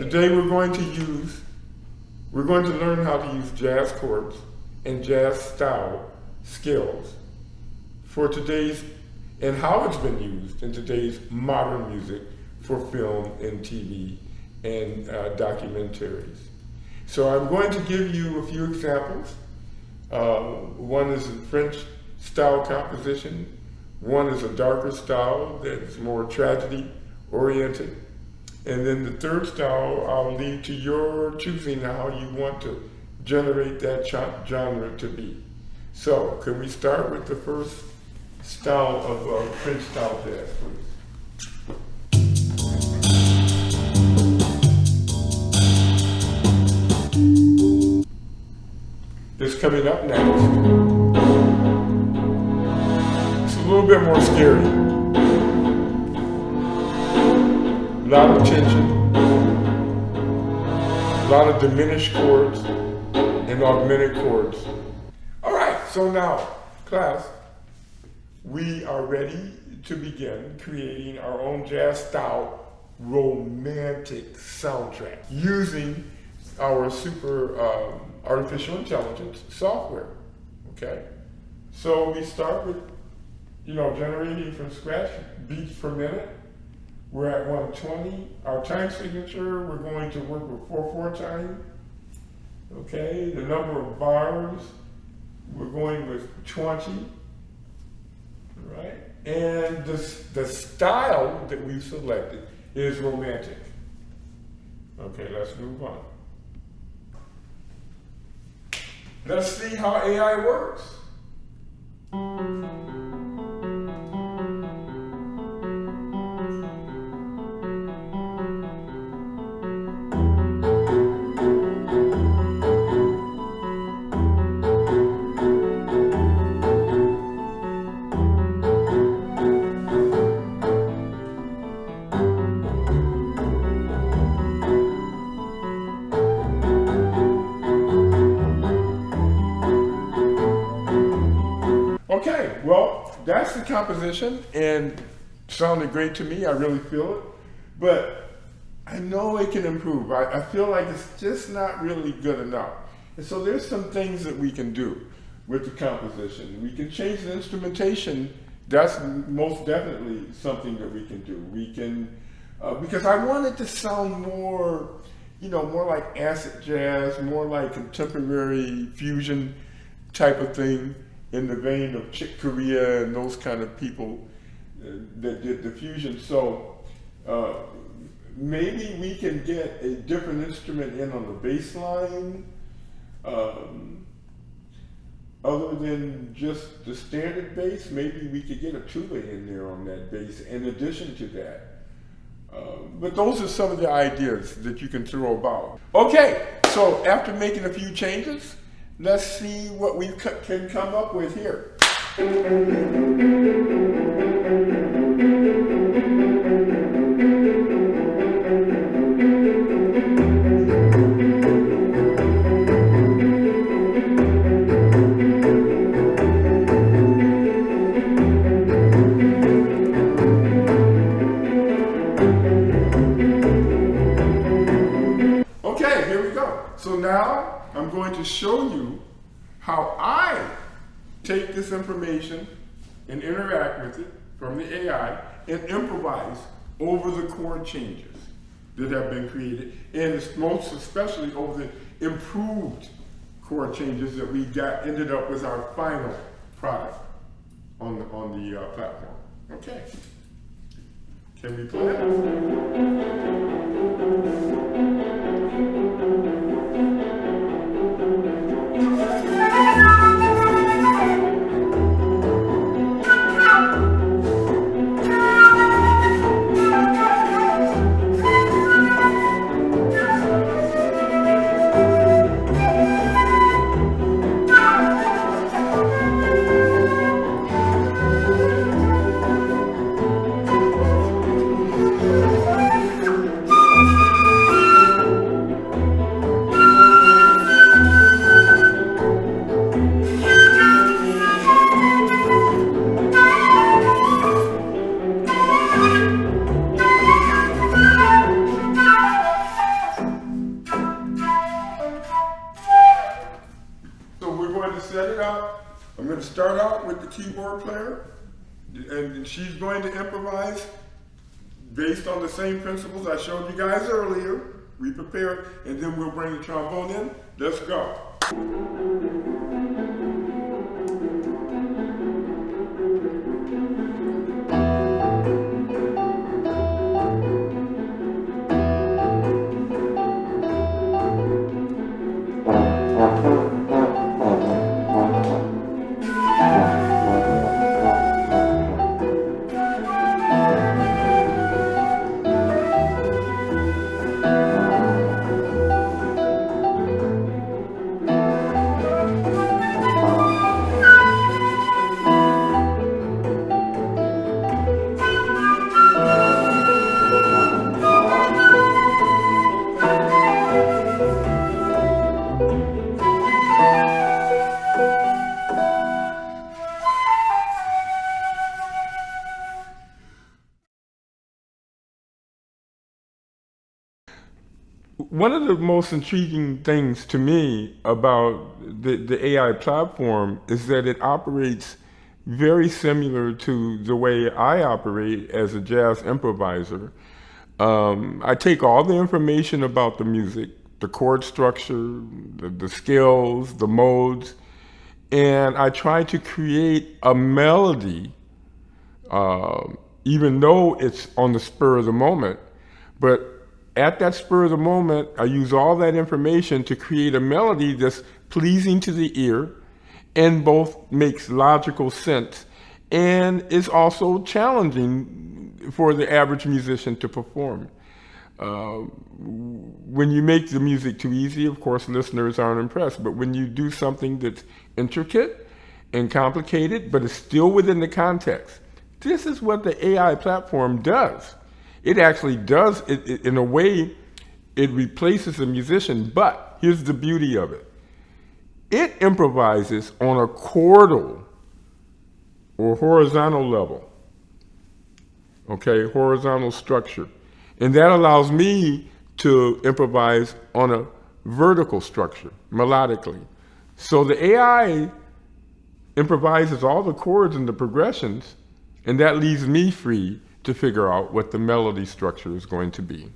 Today we're going to learn how to use jazz chords and jazz style scales for today's, and how it's been used in today's modern music for film and TV and documentaries. So I'm going to give you a few examples. One is a French style composition. One is a darker style that's more tragedy oriented. And then the third style I'll leave to your choosing how you want to generate that genre to be. So can we start with the first style of French style jazz, please? This coming up next. It's a little bit more scary. A lot of tension, a lot of diminished chords and augmented chords. All right, so now, class, we are ready to begin creating our own jazz style romantic soundtrack using our super artificial intelligence software, okay? So we start with, generating from scratch beats per minute. We're at 120. Our time signature, we're going to work with 4/4 time. Okay, the number of bars, we're going with 20. Right? And the style that we've selected is romantic. Okay, let's move on. Let's see how AI works. Okay, well, that's the composition, and sounded great to me. I really feel it, but I know it can improve. I feel like it's just not really good enough. And so there's some things that we can do with the composition. We can change the instrumentation. That's most definitely something that we can do. We can, because I want it to sound more, more like acid jazz, more like contemporary fusion type of thing, in the vein of Chick Corea and those kind of people that did the fusion. So maybe we can get a different instrument in on the bass line, other than just the standard bass. Maybe we could get a tuba in there on that bass in addition to that. But those are some of the ideas that you can throw about. Okay, so after making a few changes, let's see what we can come up with here. Okay, here we go. So now I'm going to show you how I take this information and interact with it from the AI and improvise over the chord changes that have been created, and most especially over the improved chord changes that we ended up with our final product on the platform. Okay, can we play it? to start out with the keyboard player, and she's going to improvise based on the same principles I showed you guys earlier. We prepare, and then we'll bring the trombone in. Let's go. One of the most intriguing things to me about the AI platform is that it operates very similar to the way I operate as a jazz improviser. I take all the information about the music, the chord structure, the scales, the modes, and I try to create a melody, even though it's on the spur of the moment. But at that spur of the moment, I use all that information to create a melody that's pleasing to the ear and both makes logical sense and is also challenging for the average musician to perform. When you make the music too easy, of course, listeners aren't impressed. But when you do something that's intricate and complicated, but is still within the context, this is what the AI platform does. It actually does, in a way, it replaces the musician, but here's the beauty of it. It improvises on a chordal or horizontal level, okay, horizontal structure. And that allows me to improvise on a vertical structure, melodically. So the AI improvises all the chords and the progressions, and that leaves me free to figure out what the melody structure is going to be.